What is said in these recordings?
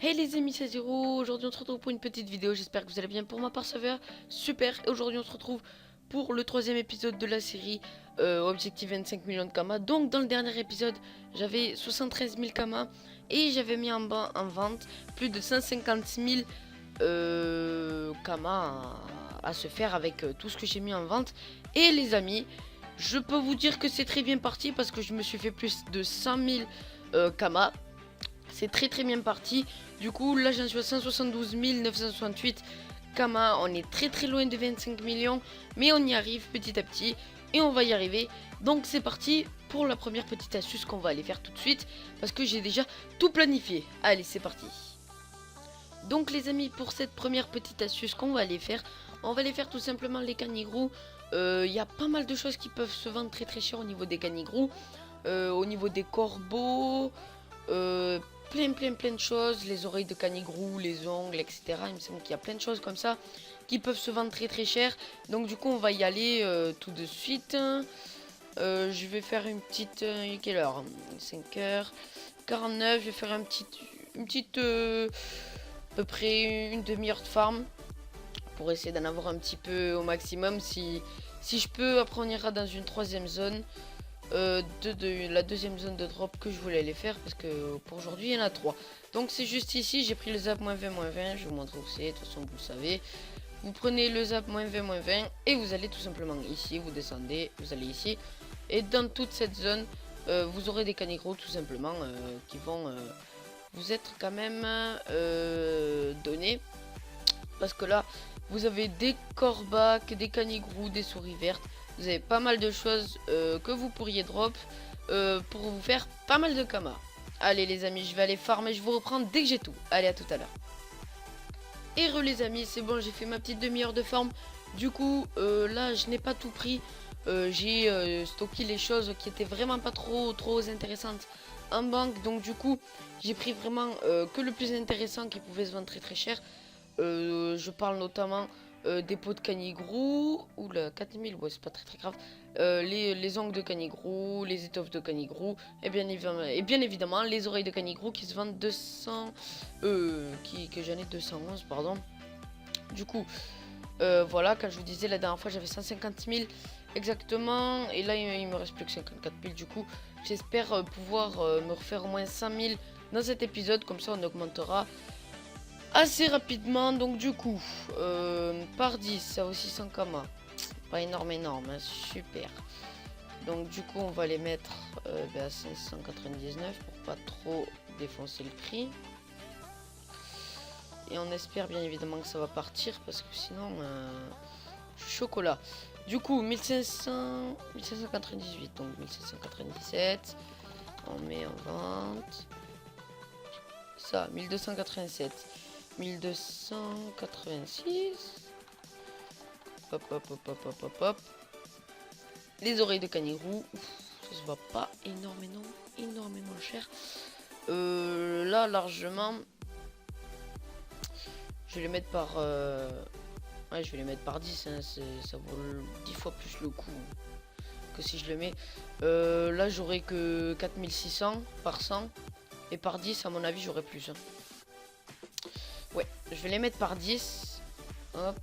Hey les amis, c'est Zero. Aujourd'hui on se retrouve pour une petite vidéo. J'espère que vous allez bien. Pour ma part ça va super. Et aujourd'hui on se retrouve pour le troisième épisode de la série Objectif 25 millions de Kama. Donc dans le dernier épisode j'avais 73 000 Kama et j'avais mis en vente plus de 150 000 Kama à se faire avec tout ce que j'ai mis en vente. Et les amis, je peux vous dire que c'est très bien parti parce que je me suis fait plus de 100 000 Kama. C'est très bien parti. Du coup, là, j'en suis à 172 968 Kama. On est très loin de 25 millions. Mais on y arrive petit à petit. Et on va y arriver. Donc, c'est parti pour la première petite astuce qu'on va aller faire tout de suite. Parce que j'ai déjà tout planifié. Allez, c'est parti. Donc, les amis, pour cette première petite astuce qu'on va aller faire, on va aller faire tout simplement les canigrous. Il y a pas mal de choses qui peuvent se vendre très cher au niveau des canigrous. Au niveau des corbeaux. Euh, plein de choses, les oreilles de canigrou, les ongles, etc. Il me semble qu'il y a plein de choses comme ça qui peuvent se vendre très cher. Donc du coup on va y aller tout de suite. Je vais faire une petite... quelle heure? 5h49. Je vais faire une petite à peu près une demi-heure de farm pour essayer d'en avoir un petit peu au maximum. Si je peux, après on ira dans une troisième zone. La deuxième zone de drop que je voulais aller faire parce que pour aujourd'hui il y en a 3. Donc c'est juste ici, j'ai pris le zap -20, je vais vous montrer où c'est, de toute façon vous le savez. Vous prenez le zap -20 et vous allez tout simplement ici, vous descendez, vous allez ici. Et dans toute cette zone, vous aurez des canigrous tout simplement qui vont vous être quand même donnés. Parce que là, vous avez des corbacs, des canigrous, des souris vertes. Vous avez pas mal de choses que vous pourriez drop pour vous faire pas mal de Kama. Allez les amis, je vais aller farmer, je vous reprends dès que j'ai tout. Allez, à tout à l'heure. Et les amis, c'est bon, j'ai fait ma petite demi-heure de farm. Du coup, là, je n'ai pas tout pris. J'ai stocké les choses qui étaient vraiment pas trop intéressantes en banque. Donc du coup, j'ai pris vraiment que le plus intéressant qui pouvait se vendre très cher. Je parle notamment des pots de canigrou. Oula, 4000, ouais, c'est pas très grave. Les ongles de canigrou, les étoffes de canigrou, et bien évidemment les oreilles de canigrou qui se vendent 200. Que j'en ai 211, pardon. Du coup, voilà, quand je vous disais la dernière fois, j'avais 150 000 exactement. Et là, il me reste plus que 54 000. Du coup, j'espère pouvoir me refaire au moins 100 000 dans cet épisode. Comme ça, on augmentera assez rapidement. Donc du coup par 10 ça aussi 100 kama, pas énorme hein, super. Donc du coup on va les mettre à 599 pour pas trop défoncer le prix, et on espère bien évidemment que ça va partir parce que sinon je suis chocolat. Du coup 1598, donc 1797 on met en vente ça. 1287, 1286. Hop. Les oreilles de canigrou. Ça se voit pas énormément cher. Là, largement. Je vais les mettre par... Ouais, je vais les mettre par 10. Hein, ça vaut 10 fois plus le coup que si je le mets. Là, j'aurai que 4600 par 100. Et par 10, à mon avis, j'aurai plus. Hein. Ouais, je vais les mettre par 10. Hop.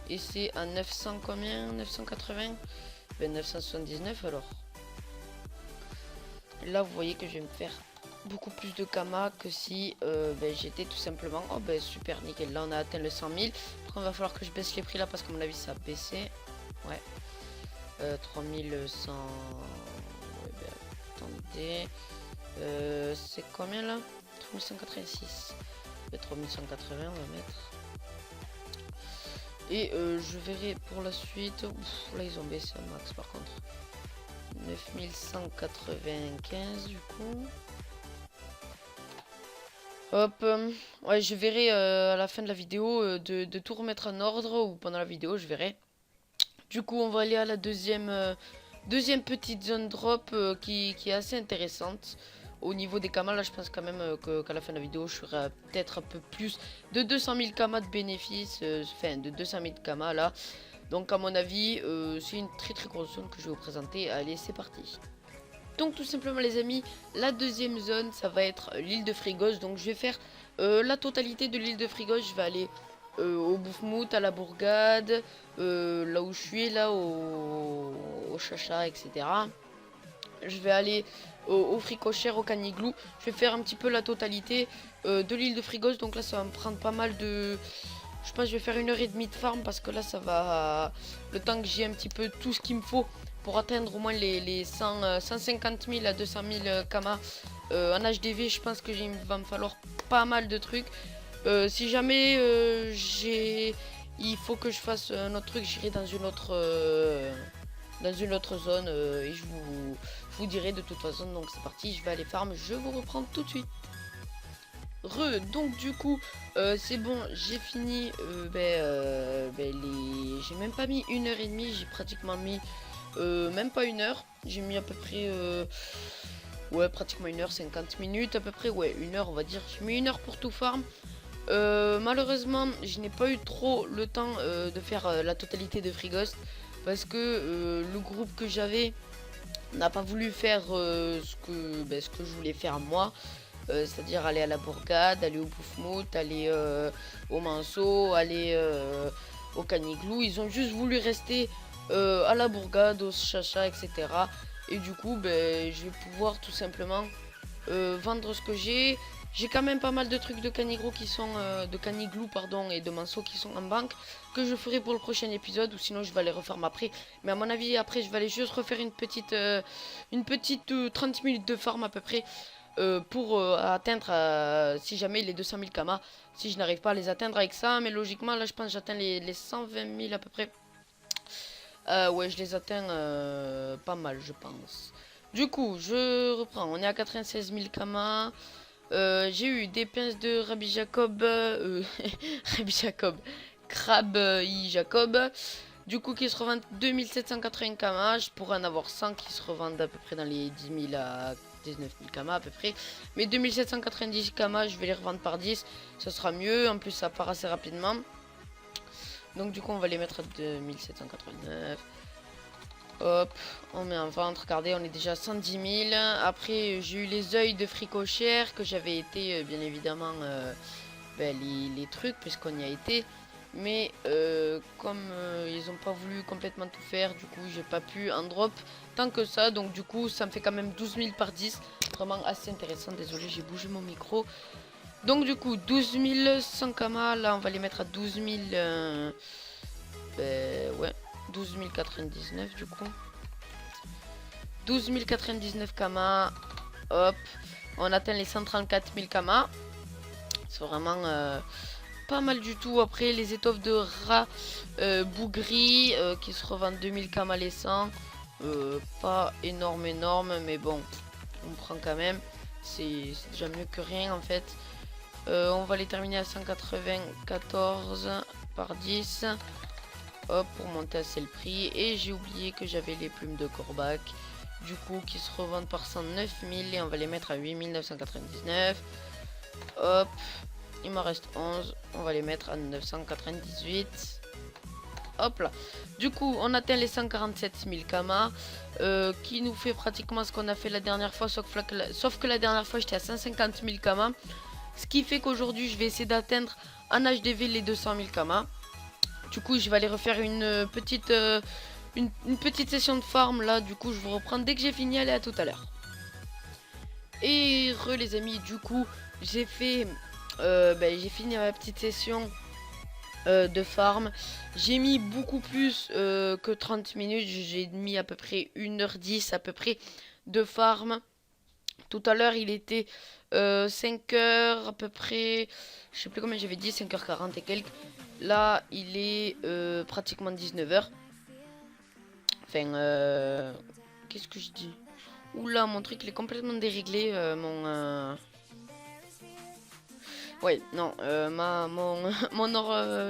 Et c'est à 900 combien? 980? Ben 979 alors. Là vous voyez que je vais me faire beaucoup plus de Kama que si j'étais tout simplement... Oh ben super nickel, là on a atteint le 100 000. Après il va falloir que je baisse les prix là parce qu'à mon avis ça a baissé. Ouais. 3100... Ouais, ben, attendez. C'est combien là? 3186. 3180 on va mettre. Et je verrai pour la suite. Ouf, là ils ont baissé un max par contre. 9195 du coup. Hop. Ouais, je verrai à la fin de la vidéo de tout remettre en ordre, ou pendant la vidéo je verrai. Du coup on va aller à la deuxième petite zone drop qui est assez intéressante. Au niveau des kamas, là je pense quand même qu'à la fin de la vidéo je ferai peut-être un peu plus de 200 000 kamas de bénéfices, enfin de 200 000 kamas là. Donc à mon avis c'est une très grosse zone que je vais vous présenter. Allez, c'est parti. Donc tout simplement les amis, la deuxième zone ça va être l'île de Frigos. Donc je vais faire la totalité de l'île de Frigos. Je vais aller au Boufmout, à la Bourgade, là où je suis, là au Chacha, etc. Je vais aller au Fricochère, au Caniglou. Je vais faire un petit peu la totalité de l'île de Frigos. Donc là ça va me prendre pas mal de... Je pense que je vais faire 1h30 de farm parce que là ça va... Le temps que j'ai un petit peu tout ce qu'il me faut pour atteindre au moins les 150 000 à 200 000 kamas en HDV. Je pense que il va me falloir pas mal de trucs. Si jamais il faut que je fasse un autre truc, j'irai dans une autre zone et je vous dirai de toute façon. Donc c'est parti, je vais aller farm, je vous reprends tout de suite. Donc du coup c'est bon, j'ai fini. J'ai même pas mis 1h30, j'ai pratiquement mis même pas 1h. J'ai mis à peu près ouais, pratiquement 1h 50 minutes à peu près, ouais, 1h on va dire. J'ai mis 1h pour tout farm. Malheureusement je n'ai pas eu trop le temps de faire la totalité de Frigos parce que le groupe que j'avais n'a pas voulu faire ce que je voulais faire moi. C'est-à-dire aller à la Bourgade, aller au Boufmout, aller au Manceau, aller au Caniglou. Ils ont juste voulu rester à la Bourgade, au Chacha, etc. Et du coup, je vais pouvoir tout simplement vendre ce que j'ai. J'ai quand même pas mal de trucs de Caniglou qui sont de Caniglou pardon et de Manceau qui sont en banque que je ferai pour le prochain épisode, ou sinon je vais les refaire après. Mais à mon avis après je vais aller juste refaire une petite 30 minutes de farm à peu près. Pour atteindre si jamais les 200 000 kamas, si je n'arrive pas à les atteindre avec ça, mais logiquement là je pense que j'atteins les 120 000 à peu près. Ouais, je les atteins pas mal je pense. Du coup je reprends, on est à 96 000 kamas. J'ai eu des pinces de Rabbi Jacob Rabbi Jacob Crab Jacob, du coup qui se revendent 2780 kamas. Je pourrais en avoir 100 qui se revendent à peu près dans les 10 000 à 19 000 kamas à peu près. Mais 2790 kamas je vais les revendre par 10, ça sera mieux, en plus ça part assez rapidement. Donc du coup on va les mettre à 2789. Hop, on met en vente, regardez on est déjà à 110 000. Après j'ai eu les œils de Fricochère que j'avais été bien évidemment les trucs puisqu'on y a été. Mais comme ils n'ont pas voulu complètement tout faire, du coup j'ai pas pu en drop tant que ça. Donc du coup ça me fait quand même 12 000 par 10. Vraiment assez intéressant, désolé j'ai bougé mon micro. Donc du coup 12 100 kamas, là on va les mettre à 12 000 ouais, 12 099 du coup. 12 099 kamas. Hop, on atteint les 134 000 kamas. C'est vraiment pas mal du tout. Après les étoffes de rat bougris qui se revendent 2000 kamas les 100. Pas énorme mais bon on prend quand même, c'est déjà mieux que rien en fait. On va les terminer à 194 par 10. Hop, pour monter assez le prix. Et j'ai oublié que j'avais les plumes de Corbac du coup qui se revendent par 109 000 et on va les mettre à 8 999. Hop, il m'en reste 11, on va les mettre à 998. Hop là, du coup on atteint les 147 000 kamas qui nous fait pratiquement ce qu'on a fait la dernière fois, sauf que la dernière fois j'étais à 150 000 kamas, ce qui fait qu'aujourd'hui je vais essayer d'atteindre en HDV les 200 000 kamas. Du coup je vais aller refaire une petite session de farm là. Du coup je vous reprends dès que j'ai fini. Allez, à tout à l'heure. Et les amis, du coup j'ai fait j'ai fini ma petite session de farm. J'ai mis beaucoup plus que 30 minutes. J'ai mis à peu près 1h10 à peu près de farm. Tout à l'heure il était 5h à peu près, je sais plus combien j'avais dit, 5h40 et quelques. Là il est pratiquement 19h. Enfin qu'est-ce que je dis? Oula, mon truc il est complètement déréglé. Ouais, non,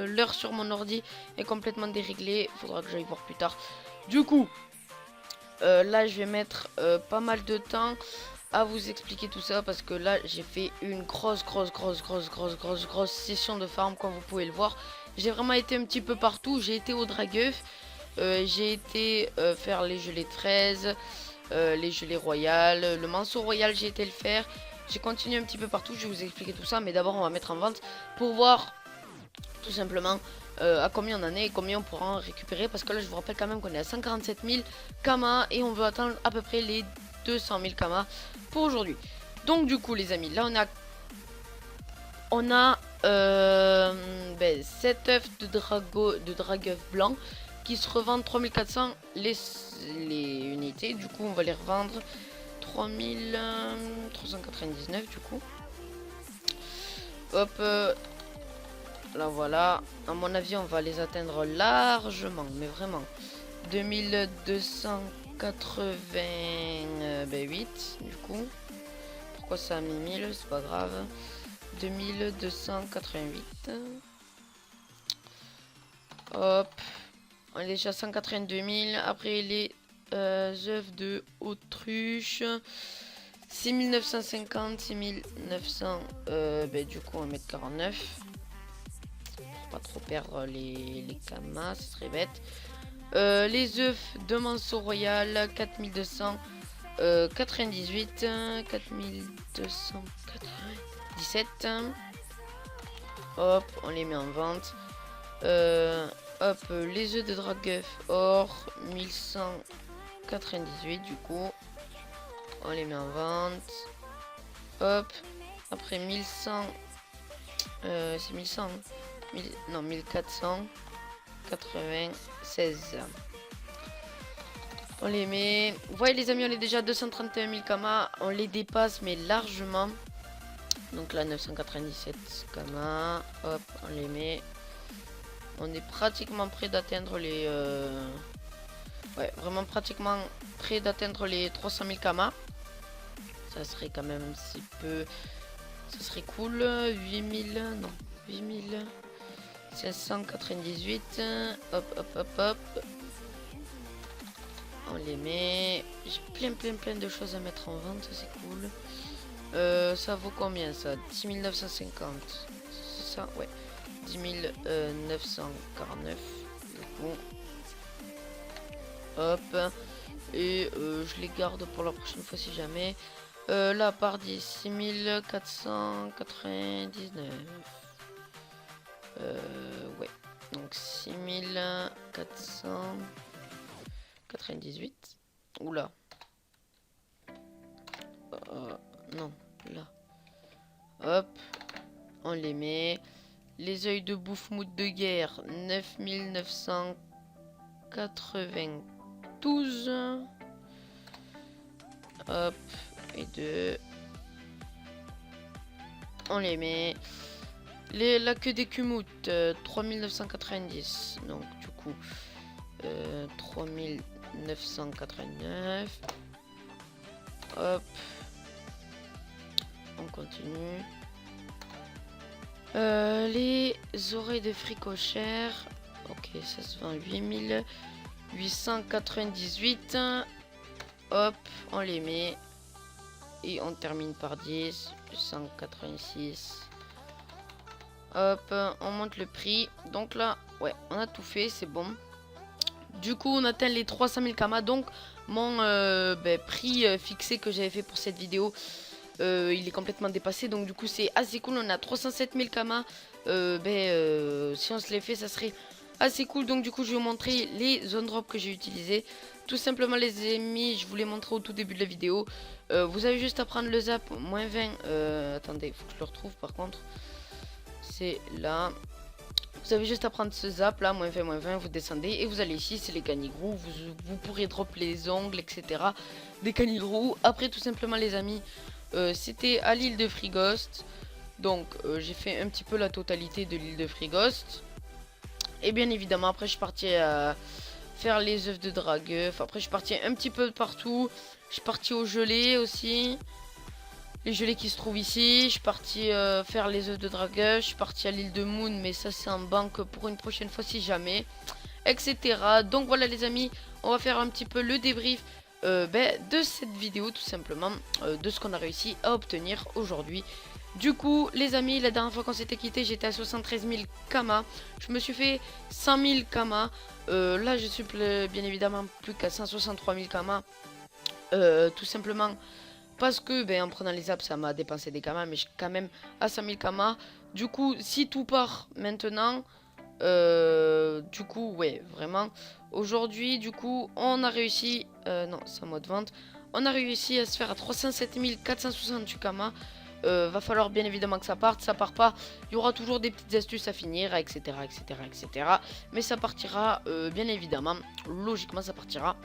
l'heure sur mon ordi est complètement déréglée. Faudra que j'aille voir plus tard. Du coup, là je vais mettre pas mal de temps à vous expliquer tout ça parce que là j'ai fait une grosse session de farm comme vous pouvez le voir. J'ai vraiment été un petit peu partout. J'ai été au Dragueuf, j'ai été faire les gelées de fraises, les gelées royales, le manceau royal, j'ai été le faire. J'ai continué un petit peu partout, je vais vous expliquer tout ça, mais d'abord on va mettre en vente pour voir tout simplement à combien on en est et combien on pourra en récupérer, parce que là je vous rappelle quand même qu'on est à 147 000 kamas et on veut atteindre à peu près les 200 000 kamas pour aujourd'hui. Donc du coup les amis, là on a 7 œufs de dragueuf blanc qui se revendent 3400 les unités. Du coup on va les revendre 3399 du coup. Hop, là voilà. À mon avis on va les atteindre largement, mais vraiment. 2288 du coup. Pourquoi ça a mis 1000? C'est pas grave. 2288. Hop. On est déjà à 182 000. Après les œufs de autruche. 6950, 6900. Du coup on va mettre 49. Pour pas trop perdre les kamas, ce serait bête. Les œufs de manceau royal, 4200. 98, 4297. Hop, on les met en vente. Hop, les œufs de dragueuf or 1198 du coup. On les met en vente. Hop, après 1100. C'est 1100. Hein. Non, 1496. On les met. Vous voyez les amis, on est déjà à 231 000 kamas. On les dépasse mais largement. Donc là 997 kamas. Hop, on les met. On est pratiquement prêt d'atteindre les... Ouais, vraiment pratiquement prêt d'atteindre les 300 000 kamas. Ça serait quand même un petit peu... Ça serait cool. 8000... Non, 8598. Hop, hop, hop, hop. On les met. J'ai plein de choses à mettre en vente, ça c'est cool. Ça vaut combien ça? 10 950. C'est ça? Ouais. 10 949. Du coup. Hop. Et je les garde pour la prochaine fois si jamais. Là, par 10, 6 499. Ouais. Donc 6498. Oula. Non, là. Hop. On les met. Les œils de bouffe-moute de guerre. 9992. Hop. Et 2. On les met. La queue des cumoutes. 3990. Donc, du coup. 3989. Hop. On continue. Les oreilles de fricochère. Ok, ça se vend 8898. Hop, on les met. Et on termine par 10. 186. Hop, on monte le prix. Donc là, ouais, on a tout fait, c'est bon. Du coup, on atteint les 300 000 kamas. Donc, mon prix fixé que j'avais fait pour cette vidéo, il est complètement dépassé. Donc, du coup, c'est assez cool. On a 307 000 kamas. Si on se les fait, ça serait assez cool. Donc, du coup, je vais vous montrer les zone drop que j'ai utilisés. Tout simplement, les amis, je vous l'ai montré au tout début de la vidéo. Vous avez juste à prendre le zap moins 20. Attendez, il faut que je le retrouve par contre. C'est là. Vous avez juste à prendre ce zap là, moins 20, vous descendez et vous allez ici, c'est les canigrous, vous pourrez drop les ongles, etc. Des canigrous. Après tout simplement les amis, c'était à l'île de Frigost. Donc j'ai fait un petit peu la totalité de l'île de Frigost. Et bien évidemment après je suis parti à faire les œufs de dragueuf. Après je suis parti un petit peu partout. Je suis parti au gelé aussi. Les gelées qui se trouvent ici. Je suis parti faire les œufs de dragueuf. Je suis parti à l'île de Moon, mais ça c'est en banque pour une prochaine fois si jamais, etc. Donc voilà les amis, on va faire un petit peu le débrief de cette vidéo tout simplement, de ce qu'on a réussi à obtenir aujourd'hui. Du coup les amis, la dernière fois qu'on s'était quitté, j'étais à 73 000 kamas. Je me suis fait 100 000 kamas. Là je suis bien évidemment plus qu'à 163 000 kamas. Tout simplement parce que en prenant les apps ça m'a dépensé des kamas, mais je suis quand même à 5000 kamas. Du coup si tout part maintenant, du coup ouais vraiment aujourd'hui du coup on a réussi, non c'est en mode vente, on a réussi à se faire à 307 468 kamas. Va falloir bien évidemment que ça parte. Ça part pas, il y aura toujours des petites astuces à finir, etc. etc. etc. Mais ça partira bien évidemment. Logiquement ça partira.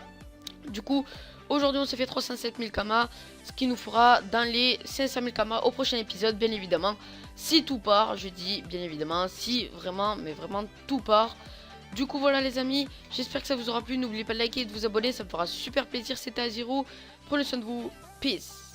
Du coup, aujourd'hui on s'est fait 307 000 kamas, ce qui nous fera dans les 500 000 kamas au prochain épisode, bien évidemment. Si tout part, je dis bien évidemment, si vraiment, mais vraiment tout part. Du coup voilà les amis, j'espère que ça vous aura plu. N'oubliez pas de liker et de vous abonner, ça me fera super plaisir. C'était Aziro, prenez soin de vous, peace.